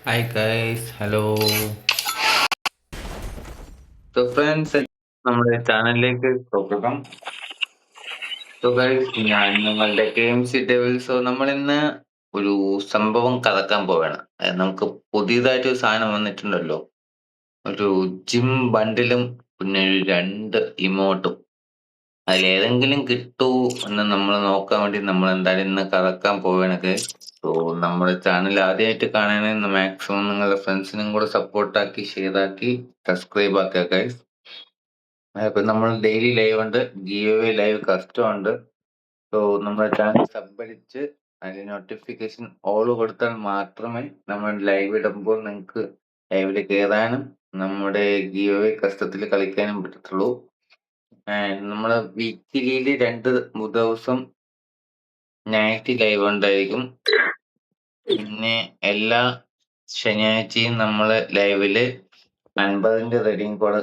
Hi guys, hello. So friends, നമ്മുടെ ചാനലിലേക്ക് സ്വാഗതം. So guys, ഞാൻ നിങ്ങളുടെ KMC Devil. So നമ്മൾ ഇന്ന് ഒരു സംഭവം കലക്കാൻ പോവാണ്. നമുക്ക് പുതിയതായിട്ട് ഒരു സാധനം വന്നിട്ടുണ്ടല്ലോ. ഒരു ജിം ബണ്ടിലും പിന്നെ ഒരു 2 ഇമോട്ടും. അതിലേതെങ്കിലും കിട്ടൂ എന്ന് നമ്മൾ നോക്കാൻ വേണ്ടി നമ്മൾ എന്തായാലും ഇന്ന് കലക്കാൻ പോവാണ് guys. സോ നമ്മുടെ ചാനൽ ആദ്യമായിട്ട് കാണാണെങ്കിൽ മാക്സിമം നിങ്ങളുടെ ഫ്രണ്ട്സിനും കൂടെ സപ്പോർട്ടാക്കി ഷെയറാക്കി സബ്സ്ക്രൈബ് ആക്കുക ഗൈസ്. ഇപ്പം നമ്മൾ ഡെയിലി ലൈവ് ഉണ്ട്, ഗീവ് അവേ ലൈവ് കസ്റ്റം ഉണ്ട്. സോ നമ്മുടെ ചാനൽ സബ്ബടിച്ച് അതിന് നോട്ടിഫിക്കേഷൻ ഓൾ കൊടുത്താൽ മാത്രമേ നമ്മൾ ലൈവ് ഇടുമ്പോൾ നിങ്ങൾക്ക് ലൈവിൽ കയറാനും നമ്മുടെ ഗീവ് അവേ കസ്റ്റത്തിൽ കളിക്കാനും പറ്റത്തുള്ളൂ. നമ്മൾ വീക്കിലിയിൽ 2 ദിവസം നൈറ്റ് ലൈവ് ഉണ്ടായിരിക്കും. പിന്നെ എല്ലാ ശനിയാഴ്ചയും നമ്മൾ ലൈവില് 50ന്റെ റെഡീം കോഡ്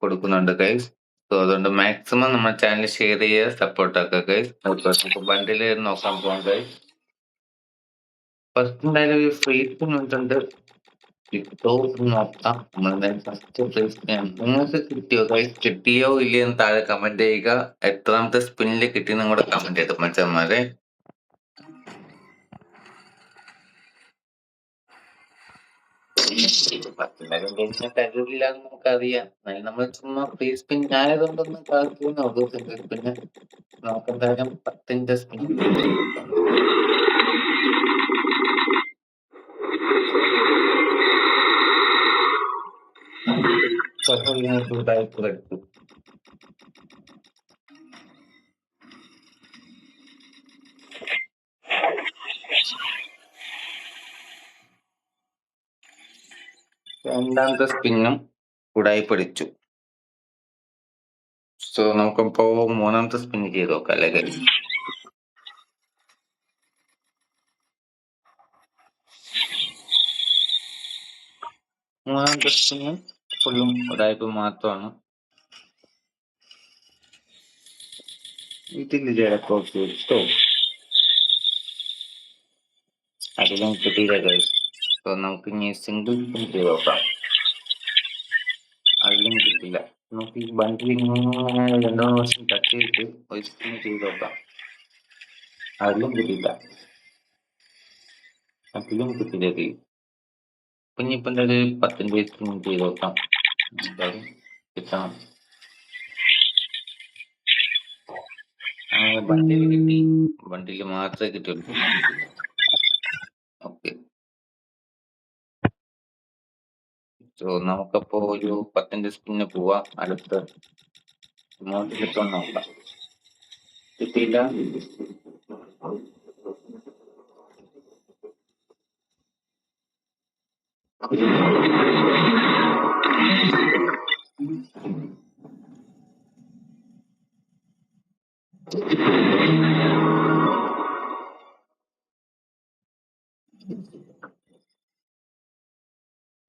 കൊടുക്കുന്നുണ്ട് ഗൈസ്. സോ അതുകൊണ്ട് മാക്സിമം നമ്മുടെ ചാനൽ ഷെയർ ചെയ്യുക, സപ്പോർട്ട് ആക്കുക ഗൈസ്. നമുക്ക് ബണ്ടില് നോക്കാൻ പോകാം ഗൈസ്. ഫസ്റ്റ് എന്തായാലും ഒരു ഫ്രീ സ്പിൻ ഉണ്ട്, കിട്ടോ നോക്കാം. നമ്മളെന്തായാലും ഫസ്റ്റ് ഫ്രീ സ്പിൻ നിങ്ങൾക്ക് കിട്ടിയോ ഗൈസ്? കിട്ടിയോ ഇല്ലയെന്ന് താഴെ കമന്റ് ചെയ്യുക. എത്രാമത്തെ സ്പിന്നിൽ കിട്ടിയെന്നും കൂടെ കമന്റ് ചെയ്തു മനുഷ്യന്മാരെ. പത്തിനാലും ടെൻഷൻ തരൂരില്ലാന്ന് നമുക്കറിയാം. എന്നാലും നമ്മൾ ചുമ്മാ ഫ്രീ സ്പിൻ ആയതുകൊണ്ടൊന്നും കളിക്കുന്നു. പിന്നെ നമുക്കെന്തായാലും 10ന്റെ സ്പിൻ എടുത്തു. രണ്ടാമത്തെ സ്പിന്നും ഉടായി പഠിച്ചു. സോ നമുക്കിപ്പോ മൂന്നാമത്തെ സ്പിൻ ചെയ്ത് നോക്കാം അല്ലെ? മൂന്നാമത്തെ സ്പിന്ന് ഫുള്ളും ഉടായ്പ മാത്രമാണ്. ഇതിൽ കിട്ടോ? അതിലും കിട്ടിയില്ല ഗൈസ്. സോ നമുക്ക് ഇനി സിംഗിൾ സ്പിൻ ചെയ്ത് നോക്കാം. അതിലും കിട്ടില്ല. നമുക്ക് ഈ ബണ്ടിൽ ഇങ്ങനെ 2 വർഷം ടച്ച് ചെയ്തിട്ട് ഒരു സ്പിൻ ചെയ്ത് നോക്കാം. അതിലും കിട്ടില്ല. അതിലും കിട്ടില്ല ഗൈസ്. ഇനിയിപ്പോ എന്തായാലും 10ന്റെ സ്പിൻ ചെയ്ത് നോക്കാം. എന്തായാലും കിട്ടണം. ബണ്ടിൽ കിട്ടി. ബണ്ടിൽ മാത്രമേ കിട്ടുള്ളൂ. ഓക്കെ. സോ നമുക്കപ്പോ ഒരു 10ന്റെ സ്പിന്ന് പോവാം. അടുത്ത ഇമോട്ട് കിട്ടുമെന്ന് നോക്കാം. കിട്ടിയില്ല.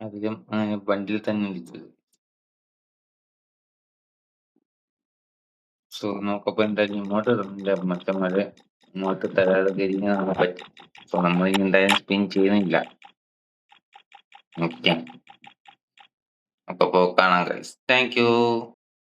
അധികം ബണ്ടിൽ തന്നെ ഇരിക്കും. സോ നമുക്കപ്പോ എന്തായാലും ഇങ്ങോട്ട് തന്നില്ല മറ്റന്മാരെ. ഇങ്ങോട്ട് തരാതെ കഴിഞ്ഞാൽ നമുക്ക് പറ്റും. സോ നമ്മൾ ഇനി എന്തായാലും സ്പിൻ ചെയ്യുന്നില്ല. ഓക്കെ, അപ്പൊ കാണാം ഗൈസ്. Thank you.